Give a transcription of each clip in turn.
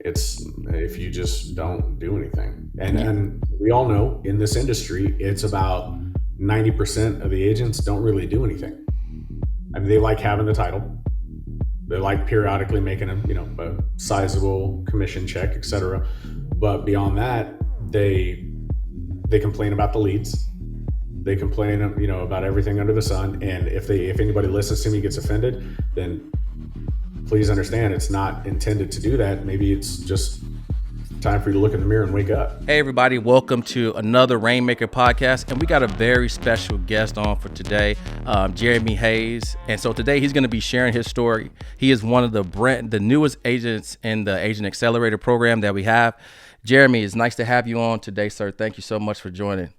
It's if you just don't do anything. And we all know in this industry, it's about 90% of the agents don't really do anything. I mean, they like having the title. They like periodically making a sizable commission check, etc. But beyond that, they complain about the leads. They complain, about everything under the sun. And if anybody listens to me gets offended, then please understand it's not intended to do that. Maybe it's just time for you to look in the mirror and wake up. Hey everybody, welcome to another Rainmaker podcast, and we got a very special guest on for today, Jeremy Hayes. And so today he's going to be sharing his story. He is one of the newest agents in the Agent Accelerator program that we have. Jeremy, it's nice to have you on today, sir. Thank you so much for joining.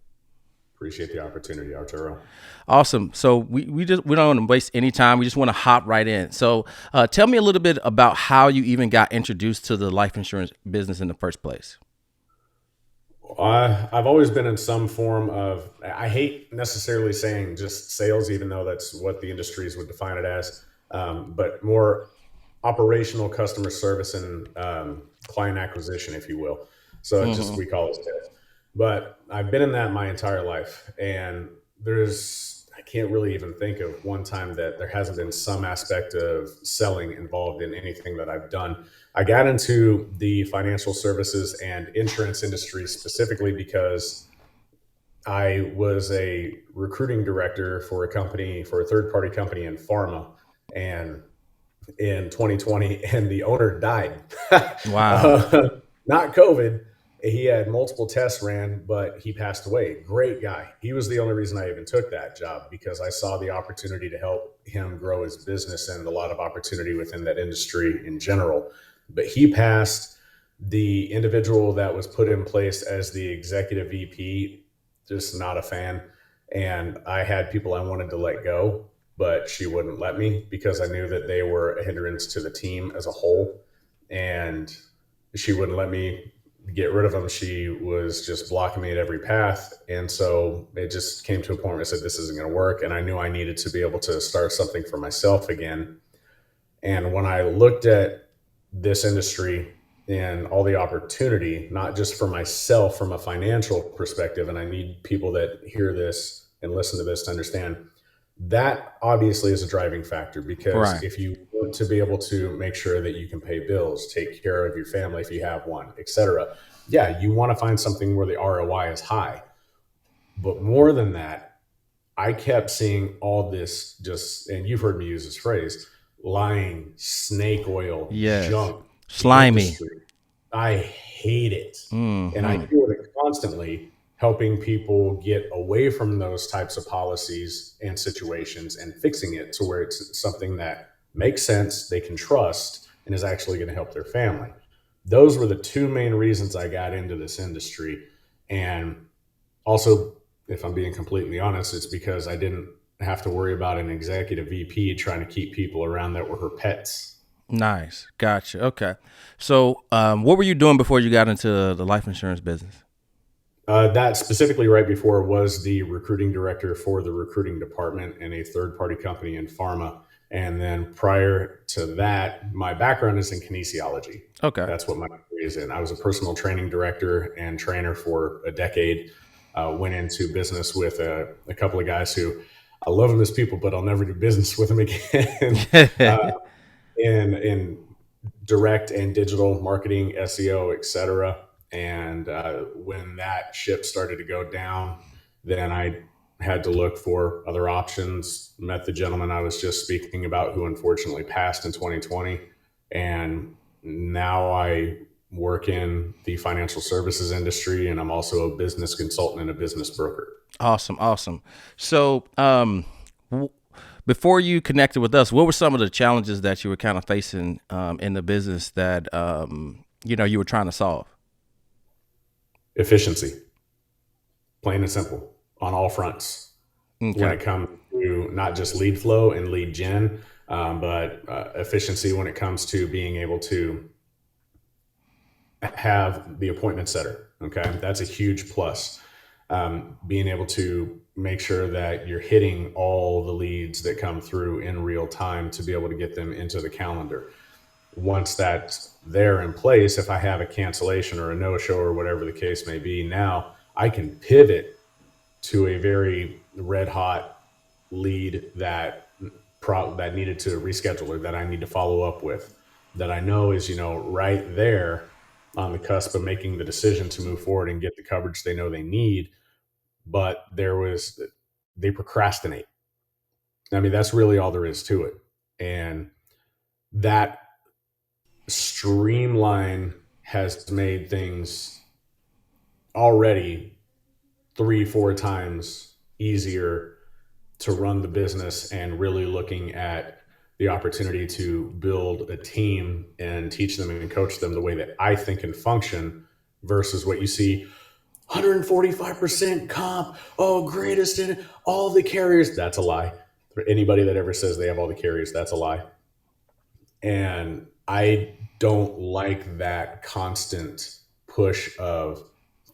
Appreciate the opportunity, Arturo. Awesome. So we don't want to waste any time. We just want to hop right in. So tell me a little bit about how you even got introduced to the life insurance business in the first place. I've always been in some form of, I hate necessarily saying just sales, even though that's what the industries would define it as, but more operational customer service and client acquisition, if you will. So we call it sales. But I've been in that my entire life, and I can't really even think of one time that there hasn't been some aspect of selling involved in anything that I've done. I got into the financial services and insurance industry specifically because I was a recruiting director for a third-party company in pharma, and in 2020, and the owner died. Wow. Not COVID. He had multiple tests ran, but he passed away. Great guy. He was the only reason I even took that job, because I saw the opportunity to help him grow his business and a lot of opportunity within that industry in general. But he passed. The individual that was put in place as the executive VP, just not a fan. And I had people I wanted to let go, but she wouldn't let me because I knew that they were a hindrance to the team as a whole. And she wouldn't let me get rid of them. She was just blocking me at every path. And so it just came to a point where I said, this isn't going to work. And I knew I needed to be able to start something for myself again. And when I looked at this industry and all the opportunity, not just for myself from a financial perspective, and I need people that hear this and listen to this to understand, that obviously is a driving factor, because Right. if you want to be able to make sure that you can pay bills, take care of your family if you have one, etc., yeah, you want to find something where the ROI is high. But more than that, I kept seeing all this and you've heard me use this phrase, lying, snake oil, Yes. junk, Slimy. industry. I hate it. Mm-hmm. And I deal with it constantly, helping people get away from those types of policies and situations and fixing it to where it's something that makes sense, they can trust, and is actually going to help their family. Those were the two main reasons I got into this industry. And also, if I'm being completely honest, it's because I didn't have to worry about an executive VP trying to keep people around that were her pets. Nice. Gotcha. Okay. So what were you doing before you got into the life insurance business? That specifically right before was the recruiting director for the recruiting department in a third-party company in pharma. And then prior to that, my background is in kinesiology. Okay. That's what my degree is in. I was a personal training director and trainer for a decade. Went into business with a couple of guys who I love them as people, but I'll never do business with them again. In direct and digital marketing, SEO, etc. And when that ship started to go down, then I had to look for other options. Met the gentleman I was just speaking about, who unfortunately passed in 2020. And now I work in the financial services industry, and I'm also a business consultant and a business broker. Awesome. So before you connected with us, what were some of the challenges that you were kind of facing in the business that you were trying to solve? Efficiency, plain and simple, on all fronts. Okay. When it comes to not just lead flow and lead gen, but efficiency when it comes to being able to have the appointment setter. Okay, that's a huge plus. Being able to make sure that you're hitting all the leads that come through in real time to be able to get them into the calendar. once that's there in place, if I have a cancellation or a no show or whatever the case may be, now I can pivot to a very red hot lead that needed to reschedule or that I need to follow up with, that I know is, right there on the cusp of making the decision to move forward and get the coverage they know they need. But they procrastinate. I mean, that's really all there is to it. And that streamline has made things already three, four times easier to run the business, and really looking at the opportunity to build a team and teach them and coach them the way that I think and function, versus what you see 145% comp. Oh, greatest in all the carriers. That's a lie. For anybody that ever says they have all the carriers, that's a lie. And I don't like that constant push of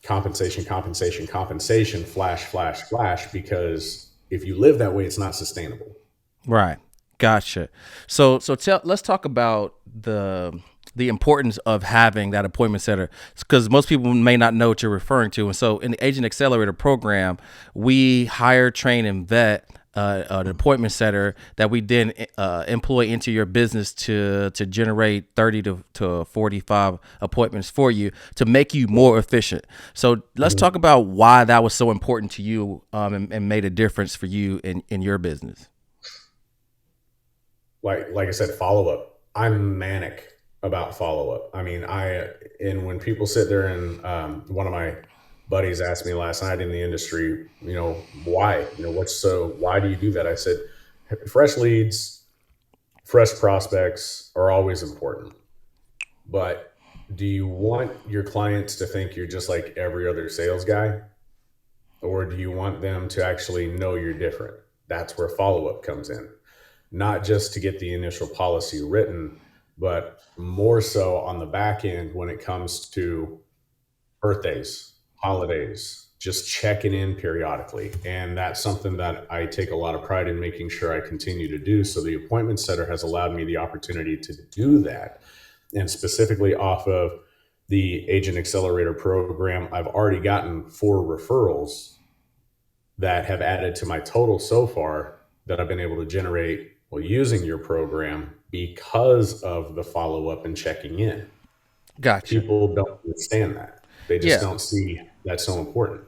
compensation, compensation, compensation, flash, flash, flash, because if you live that way, it's not sustainable. Right. Gotcha. So let's talk about the importance of having that appointment setter, because most people may not know what you're referring to. And so in the Agent Accelerator program, we hire, train, and vet an appointment setter that we then employ into your business to generate 30 to 45 appointments for you to make you more efficient. So let's talk about why that was so important to you, and made a difference for you in your business. Like I said, follow up. I'm manic about follow up. I mean, and when people sit there, and one of my buddies asked me last night in the industry, why, why do you do that? I said, fresh leads, fresh prospects are always important, but do you want your clients to think you're just like every other sales guy, or do you want them to actually know you're different? That's where follow up comes in, not just to get the initial policy written, but more so on the back end when it comes to birthdays, holidays, just checking in periodically. And that's something that I take a lot of pride in making sure I continue to do. So the appointment setter has allowed me the opportunity to do that. And specifically off of the Agent Accelerator program, I've already gotten 4 referrals that have added to my total so far that I've been able to generate while using your program, because of the follow up and checking in. Gotcha. People don't understand that. They just Yeah. don't see that's so important.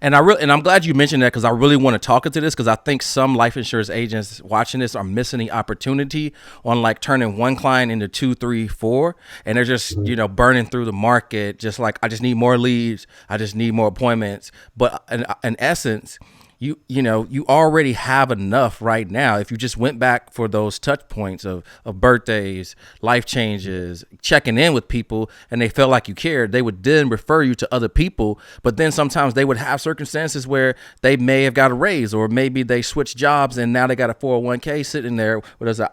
And I'm glad you mentioned that, because I really want to talk into this, because I think some life insurance agents watching this are missing the opportunity on like turning one client into two, three, four, and they're just Mhm. burning through the market, just like, I just need more leads, I just need more appointments. But in essence, you already have enough right now. If you just went back for those touch points of birthdays, life changes, checking in with people, and they felt like you cared, they would then refer you to other people. But then sometimes they would have circumstances where they may have got a raise, or maybe they switched jobs and now they got a 401k sitting there where there's an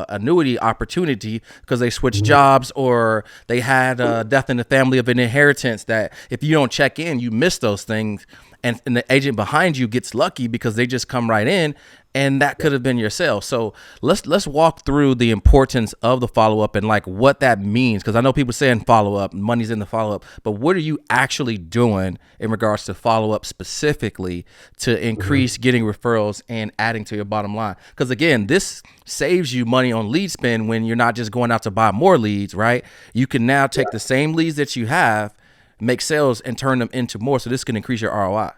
annuity opportunity because they switched Mhm. jobs, or they had a death in the family of an inheritance that if you don't check in, you miss those things. And the agent behind you gets lucky because they just come right in, and that could have been your sale. So let's walk through the importance of the follow up and like what that means, because I know people saying follow up, money's in the follow up, but what are you actually doing in regards to follow up specifically to increase Mhm. getting referrals and adding to your bottom line? Because again, this saves you money on lead spend when you're not just going out to buy more leads, right? You can now take the same leads that you have, make sales, and turn them into more. So this can increase your ROI.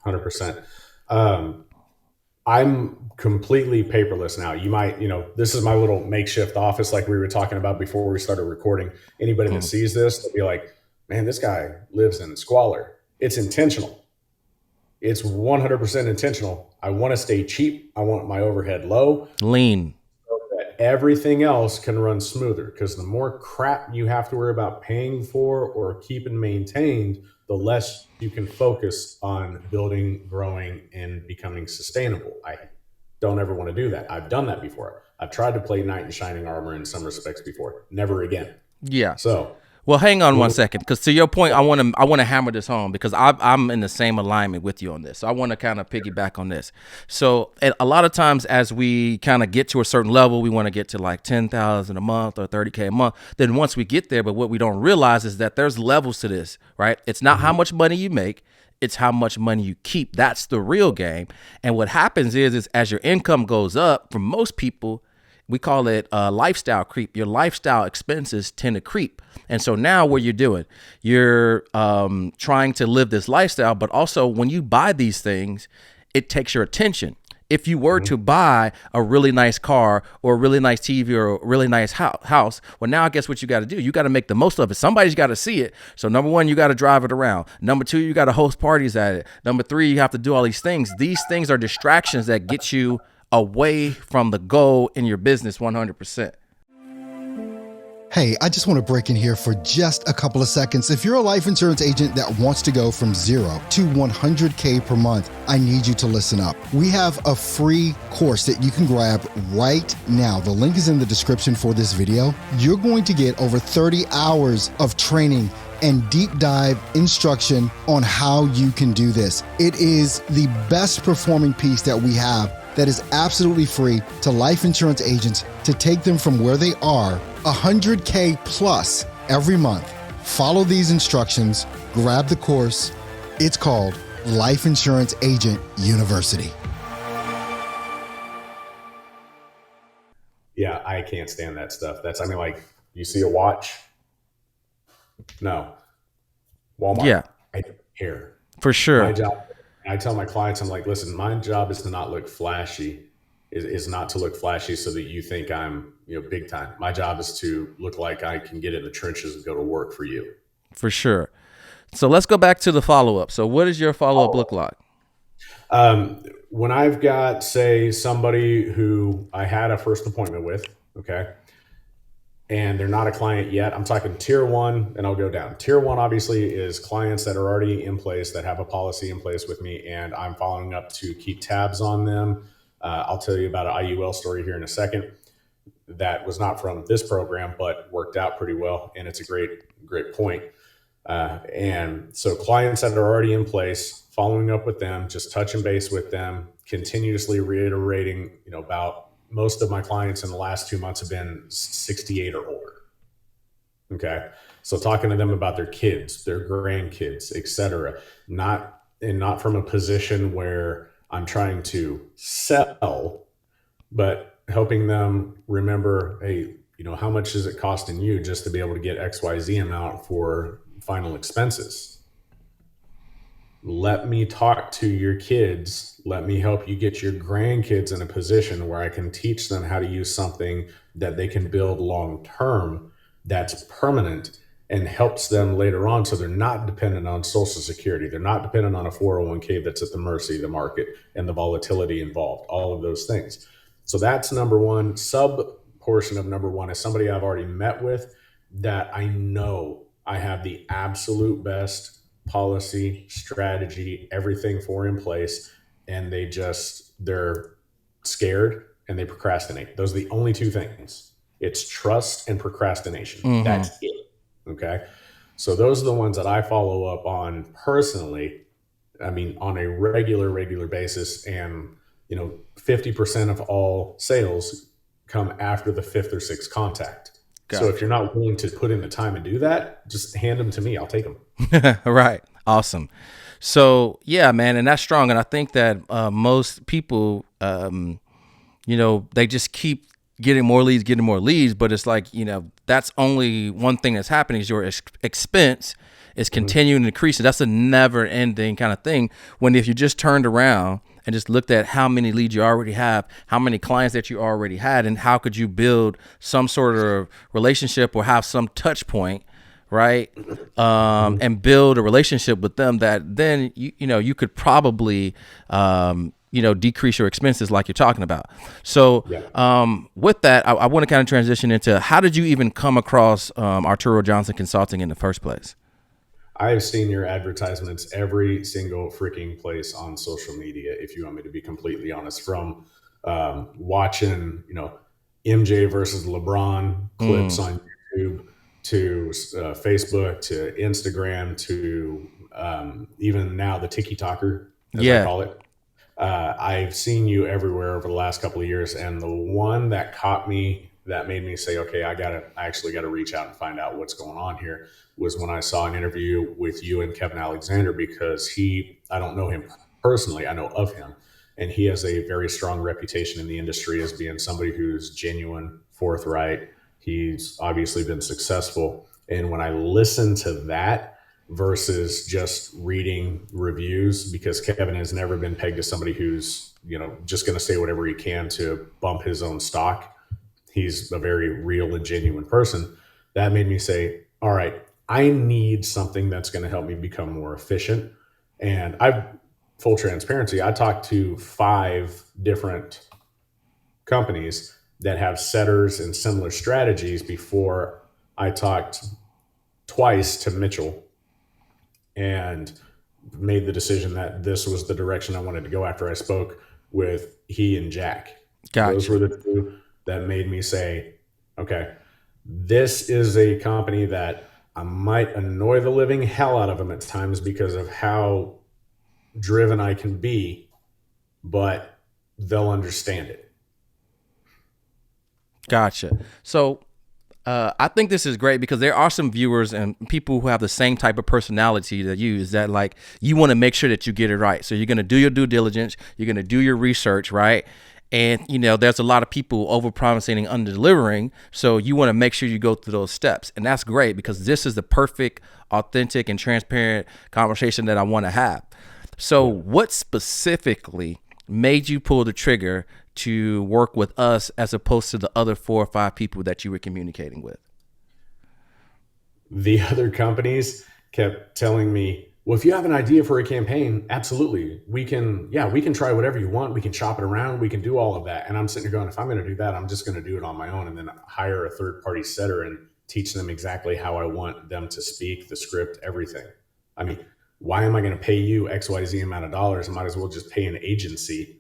100%. Um, I'm completely paperless now. This is my little makeshift office, like we were talking about before we started recording. Anybody that Mm. sees this, they'll be like, man, this guy lives in squalor. It's intentional. It's 100% intentional. I want to stay cheap. I want my overhead low, Lean. so that everything else can run smoother. Because the more crap you have to worry about paying for or keeping maintained, the less you can focus on building, growing, and becoming sustainable. I don't ever want to do that. I've done that before. I've tried to play knight in shining armor in some respects before. Never again. Yeah. So, Well, hang on one When second, because to your point, I want to hammer this home because I'm in the same alignment with you on this. So I want to kind of piggyback on this. So a lot of times, as we kind of get to a certain level, we want to get to like 10,000 a month or 30K a month. Then once we get there, but what we don't realize is that there's levels to this, right? It's not how much money you make. It's how much money you keep. That's the real game. And what happens is as your income goes up, for most people, we call it lifestyle creep. Your lifestyle expenses tend to creep. And so now what you're doing, you're trying to live this lifestyle, but also when you buy these things, it takes your attention. If you were to buy a really nice car or a really nice TV or a really nice house, well, now guess what you got to do? You got to make the most of it. Somebody's got to see it. So number one, you got to drive it around. Number two, you got to host parties at it. Number three, you have to do all these things. These things are distractions that get you away from the goal in your business 100%. Hey, I just want to break in here for just a couple of seconds. If you're a life insurance agent that wants to go from 0 to 100K per month, I need you to listen up. We have a free course that you can grab right now. The link is in the description for this video. You're going to get over 30 hours of training and deep dive instruction on how you can do this. It is the best performing piece that we have that is absolutely free to life insurance agents to take them from where they are 100K plus every month. Follow these instructions, grab the course. It's called Life Insurance Agent University. Yeah, I can't stand that stuff. Like, you see a watch? No. Walmart. Yeah, I don't care. for My sure. job, I tell my clients, I'm like, listen, my job is to not look flashy, is not to look flashy so that you think I'm, big time. My job is to look like I can get in the trenches and go to work for you. For sure. So let's go back to the follow-up. So what does your follow-up look like? When I've got, say, somebody who I had a first appointment with, okay, and they're not a client yet, I'm talking tier one, and I'll go down. Tier one obviously is clients that are already in place, that have a policy in place with me, and I'm following up to keep tabs on them. I'll tell you about an IUL story here in a second that was not from this program, but worked out pretty well. And it's a great point. And so clients that are already in place, following up with them, just touching base with them, continuously reiterating, about most of my clients in the last 2 months have been 68 or older. Okay. So talking to them about their kids, their grandkids, et cetera, not from a position where I'm trying to sell, but helping them remember, hey, how much is it costing you just to be able to get XYZ amount for final expenses? Let me talk to your kids. Let me help you get your grandkids in a position where I can teach them how to use something that they can build long term, that's permanent, and helps them later on so they're not dependent on Social Security. They're not dependent on a 401k that's at the mercy of the market and the volatility involved, all of those things. So that's number one. Sub portion of number one is somebody I've already met with that I know I have the absolute best policy, strategy, everything for in place, and they're scared and they procrastinate. Those are the only two things. It's trust and procrastination. That's it. Okay. So those are the ones that I follow up on personally. I mean, on a regular basis. And, 50% of all sales come after the fifth or sixth contact. So if Gotcha. you're not willing to put in the time and do that, just hand them to me. I'll take them. Right. Awesome. So yeah, man, and that's strong. And I think that most people, they just keep getting more leads, but it's like, that's only one thing that's happening is your expense is continuing to increase. That's a never ending kind of thing. When if you just turned around and just looked at how many leads you already have, how many clients that you already had, and how could you build some sort of relationship or have some touch point, right? And build a relationship with them that then, you could probably, decrease your expenses like you're talking about. So with that, I want to kind of transition into how did you even come across Arturo Johnson Consulting in the first place? I have seen your advertisements every single freaking place on social media, if you want me to be completely honest, from watching, MJ versus LeBron clips on YouTube, to Facebook to Instagram to even now the Tiki Talker, as I Yeah. call it. I've seen you everywhere over the last couple of years, and the one that caught me that made me say, "Okay, I actually got to reach out and find out what's going on here," was when I saw an interview with you and Kevin Alexander, because I don't know him personally, I know of him, and he has a very strong reputation in the industry as being somebody who's genuine, forthright. He's obviously been successful, and when I listen to that versus just reading reviews, because Kevin has never been pegged as somebody who's, just going to say whatever he can to bump his own stock. He's a very real and genuine person. That made me say, all right, I need something that's going to help me become more efficient. And full transparency, I talked to 5 different companies that have setters and similar strategies before I talked twice to Mitchell and made the decision that this was the direction I wanted to go after I spoke with he and Jack. Those were Gotcha. the two that made me say, okay, this is a company that I might annoy the living hell out of them at times because of how driven I can be, but they'll understand it. Gotcha. So I think this is great because there are some viewers and people who have the same type of personality that you, is that like you want to make sure that you get it right. So you're going to do your due diligence, you're going to do your research, right? And there's a lot of people over promising and under delivering. So you want to make sure you go through those steps. And that's great because this is the perfect, authentic, and transparent conversation that I want to have. So what specifically made you pull the trigger to work with us as opposed to the other 4 or 5 people that you were communicating with? The other companies kept telling me, well, if you have an idea for a campaign, absolutely. We can try whatever you want. We can shop it around. We can do all of that. And I'm sitting there going, if I'm going to do that, I'm just going to do it on my own and then hire a third party setter and teach them exactly how I want them to speak, the script, everything. I mean, why am I going to pay you XYZ amount of dollars? I might as well just pay an agency,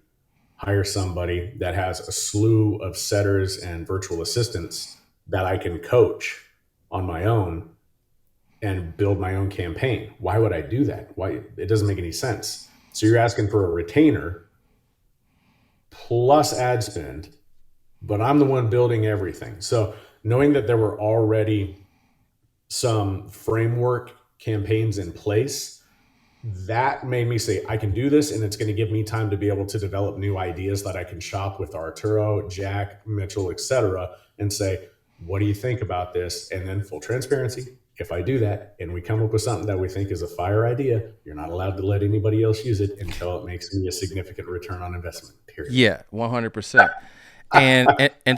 hire somebody that has a slew of setters and virtual assistants that I can coach on my own and build my own campaign. Why would I do that? Why? It doesn't make any sense. So you're asking for a retainer plus ad spend, but I'm the one building everything. So knowing that there were already some framework campaigns in place, that made me say, I can do this, and it's going to give me time to be able to develop new ideas that I can shop with Arturo, Jack, Mitchell, etc., and say, what do you think about this? And then full transparency, if I do that and we come up with something that we think is a fire idea, you're not allowed to let anybody else use it until it makes me a significant return on investment, period. Yeah, 100%. And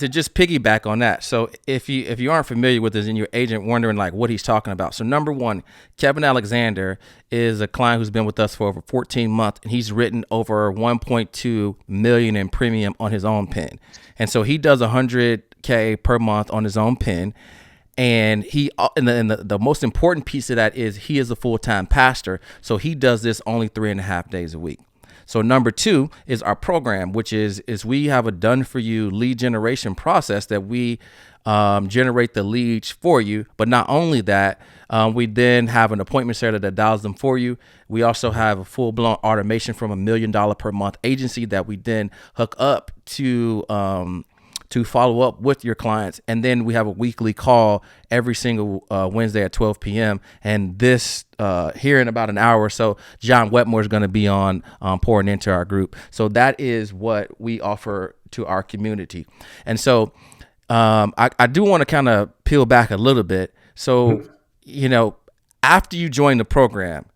to just piggyback on that, so if you aren't familiar with this and your agent wondering like what he's talking about, so number one, Kevin Alexander is a client who's been with us for over 14 months, and he's written over 1.2 million in premium on his own pen, and so he does 100K per month on his own pen. And the most important piece of that is he is a full-time pastor, so he does this only 3.5 days a week. So number two is our program, which is we have a done for you lead generation process that we generate the leads for you. But not only that, we then have an appointment setter that dials them for you. We also have a full blown automation from $1 million per month agency that we then hook up to follow up with your clients. And then we have a weekly call every single Wednesday at 12 p.m. And this here in about an hour or so, John Wetmore is going to be on pouring into our group. So that is what we offer to our community. And so I do want to kind of peel back a little bit. So, after you joined the program,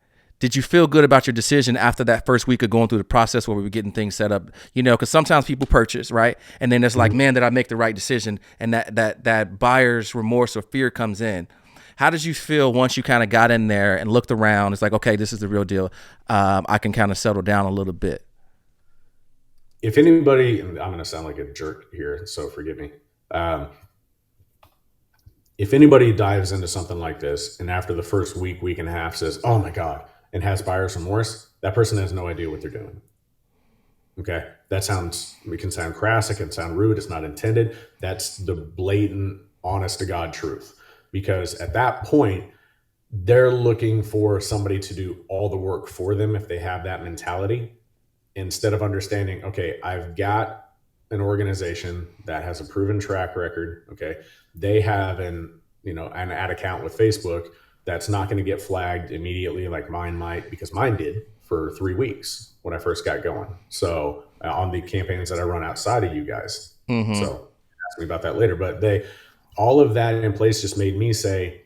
did you feel good about your decision after that first week of going through the process where we were getting things set up? Because sometimes people purchase, right? And then it's like, man, did I make the right decision? And that buyer's remorse or fear comes in. How did you feel once you kind of got in there and looked around? It's like, okay, this is the real deal. I can kind of settle down a little bit. If anybody, I'm going to sound like a jerk here, so forgive me. If anybody dives into something like this and after the first week and a half says, oh my God, and has buyer's remorse, that person has no idea what they're doing. Okay. It can sound crass. It can sound rude. It's not intended. That's the blatant, honest to God truth. because at that point, they're looking for somebody to do all the work for them if they have that mentality, instead of understanding, okay, I've got an organization that has a proven track record. Okay. They have an ad account with Facebook that's not going to get flagged immediately like mine might, because mine did for 3 weeks when I first got going. So on the campaigns that I run outside of you guys. Mm-hmm. So ask me about that later, but all of that in place just made me say,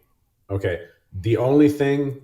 okay, the only thing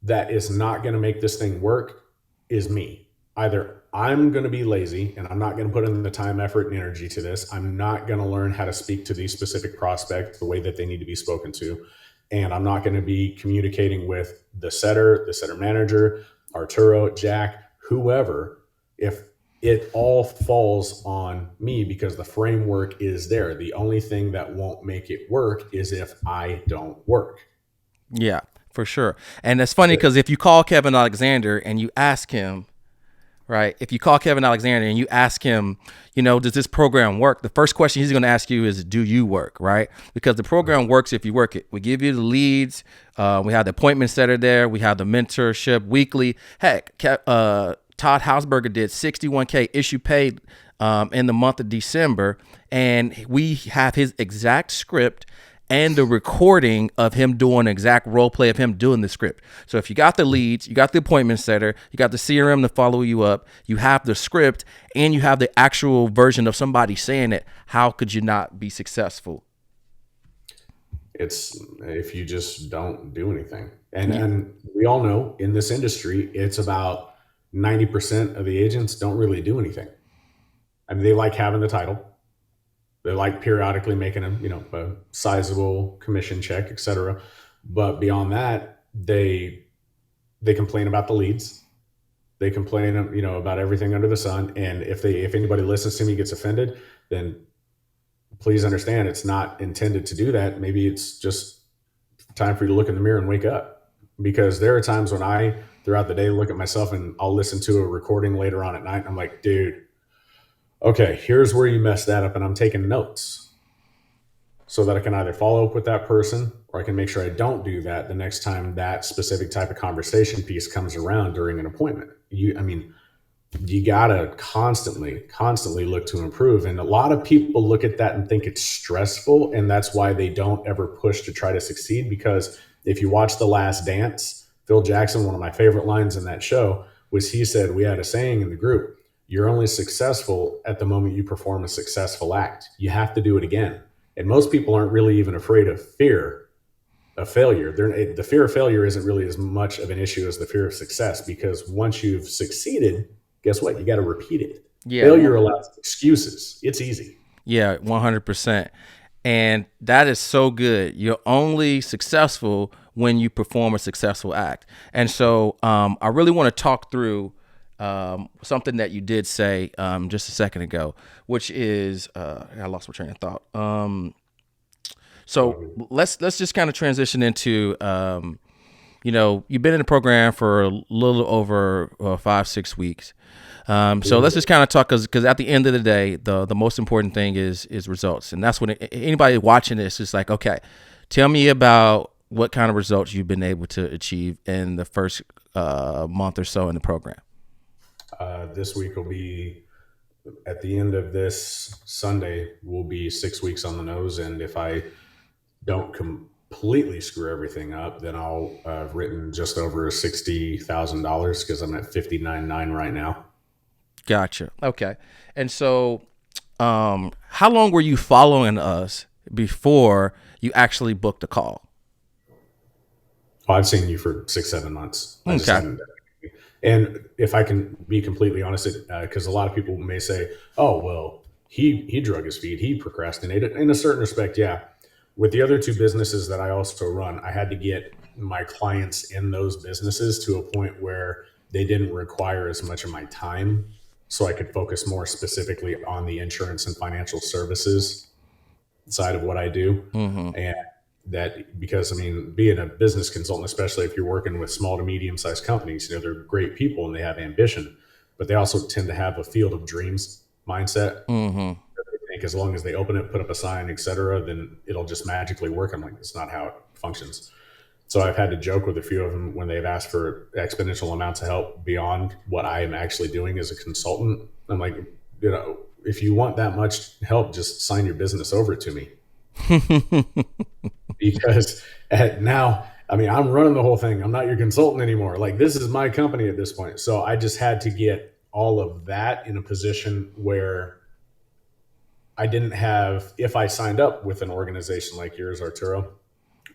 that is not going to make this thing work is me. Either I'm going to be lazy and I'm not going to put in the time, effort, and energy to this. I'm not going to learn how to speak to these specific prospects the way that they need to be spoken to. And I'm not going to be communicating with the setter manager, Arturo, Jack, whoever, if it all falls on me, because the framework is there. The only thing that won't make it work is if I don't work. Yeah, for sure. And it's funny because if you call Kevin Alexander and you ask him, right, if you call Kevin Alexander and you ask him, does this program work? The first question he's going to ask you is, do you work, right? Because the program works if you work it. We give you the leads. We have the appointment setter there. We have the mentorship weekly. Heck, Todd Hausberger did 61K issue paid in the month of December. And we have his exact script and the recording of him doing an exact role play of him doing the script. So if you got the leads, you got the appointment setter, you got the CRM to follow you up, you have the script, and you have the actual version of somebody saying it, how could you not be successful? It's if you just don't do anything. And we all know in this industry, it's about 90% of the agents don't really do anything. I mean, they like having the title. They like periodically making a sizable commission check, et cetera. But beyond that, they complain about the leads. They complain, about everything under the sun. And if anybody listens to me gets offended, then please understand it's not intended to do that. Maybe it's just time for you to look in the mirror and wake up. Because there are times when I, throughout the day, look at myself and I'll listen to a recording later on at night. And I'm like, dude, okay, here's where you messed that up. And I'm taking notes so that I can either follow up with that person or I can make sure I don't do that the next time that specific type of conversation piece comes around during an appointment. You gotta constantly look to improve. And a lot of people look at that and think it's stressful. And that's why they don't ever push to try to succeed. Because if you watch The Last Dance, Phil Jackson, one of my favorite lines in that show was, he said, we had a saying in the group, you're only successful at the moment you perform a successful act. You have to do it again. And most people aren't really even afraid of fear of failure. The fear of failure isn't really as much of an issue as the fear of success, because once you've succeeded, guess what? You got to repeat it. Yeah. Failure allows excuses. It's easy. Yeah, 100%. And that is so good. You're only successful when you perform a successful act. And so I really want to talk through something that you did say just a second ago, which is I lost my train of thought. So let's just kind of transition into you've been in the program for a little over 5-6 weeks. So let's just kind of talk, because at the end of the day, the most important thing is results, and that's when anybody watching this is like, okay, tell me about what kind of results you've been able to achieve in the first month or so in the program. This week will be, at the end of this Sunday, will be 6 weeks on the nose. And if I don't completely screw everything up, then I'll have written just over $60,000, because I'm at 59.9 right now. Gotcha. Okay. And so how long were you following us before you actually booked a call? Oh, I've seen you for 6-7 months. Okay. And if I can be completely honest, because a lot of people may say, oh, well, he drug his feet, he procrastinated. In a certain respect, yeah. With the other two businesses that I also run, I had to get my clients in those businesses to a point where they didn't require as much of my time, so I could focus more specifically on the insurance and financial services side of what I do. Mm-hmm. And that, because being a business consultant, especially if you're working with small to medium sized companies, they're great people and they have ambition, but they also tend to have a field of dreams mindset. Mm-hmm. They think as long as they open it, put up a sign, etc., then it'll just magically work. I'm like, it's not how it functions. So I've had to joke with a few of them when they've asked for exponential amounts of help beyond what I am actually doing as a consultant. I'm like, if you want that much help, just sign your business over to me. Because now, I mean, I'm running the whole thing. I'm not your consultant anymore. Like, this is my company at this point. So I just had to get all of that in a position where I didn't have, if I signed up with an organization like yours, Arturo,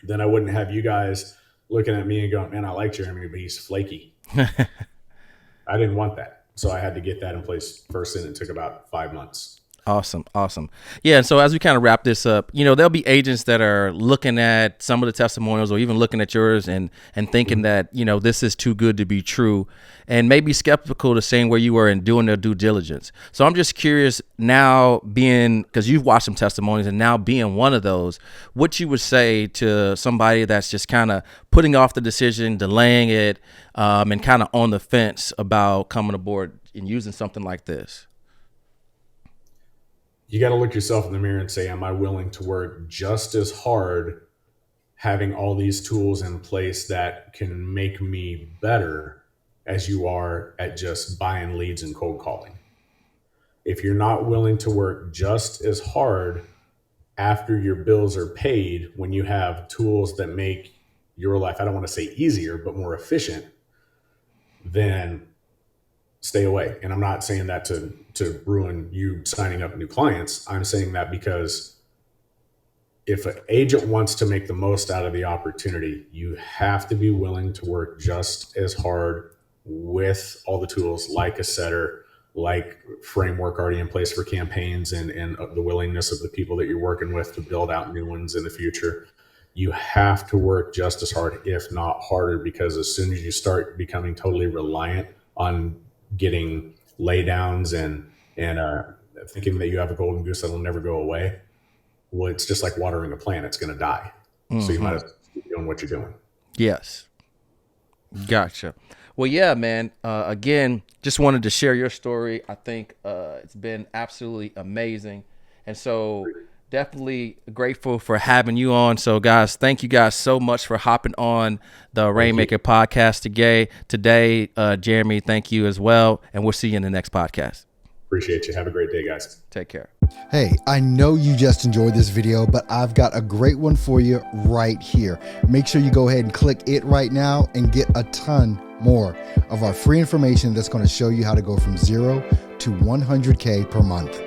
then I wouldn't have you guys looking at me and going, man, I like Jeremy, but he's flaky. I didn't want that. So I had to get that in place first, and it took about 5 months. Awesome. Yeah. And so as we kind of wrap this up, there'll be agents that are looking at some of the testimonials or even looking at yours and thinking that, this is too good to be true, and maybe skeptical to saying where you were and doing their due diligence. So I'm just curious now, because you've watched some testimonies and now being one of those, what you would say to somebody that's just kind of putting off the decision, delaying it, and kind of on the fence about coming aboard and using something like this. You got to look yourself in the mirror and say, am I willing to work just as hard having all these tools in place that can make me better as you are at just buying leads and cold calling? If you're not willing to work just as hard after your bills are paid, when you have tools that make your life, I don't want to say easier, but more efficient, then stay away. And I'm not saying that to ruin you signing up new clients. I'm saying that because if an agent wants to make the most out of the opportunity, you have to be willing to work just as hard with all the tools like a setter, like framework already in place for campaigns, and the willingness of the people that you're working with to build out new ones in the future. You have to work just as hard, if not harder, because as soon as you start becoming totally reliant on getting laydowns and thinking that you have a golden goose that'll never go away, well, it's just like watering a plant. It's going to die. Mm-hmm. So you might as well keep doing what you're doing. Yes. Gotcha. Well, yeah, man. Again, just wanted to share your story. I think it's been absolutely amazing. And so definitely grateful for having you on. So guys, thank you guys so much for hopping on the Rainmaker podcast today. Jeremy, thank you as well. And we'll see you in the next podcast. Appreciate you. Have a great day, guys. Take care. Hey, I know you just enjoyed this video, but I've got a great one for you right here. Make sure you go ahead and click it right now and get a ton more of our free information that's going to show you how to go from 0 to 100K per month.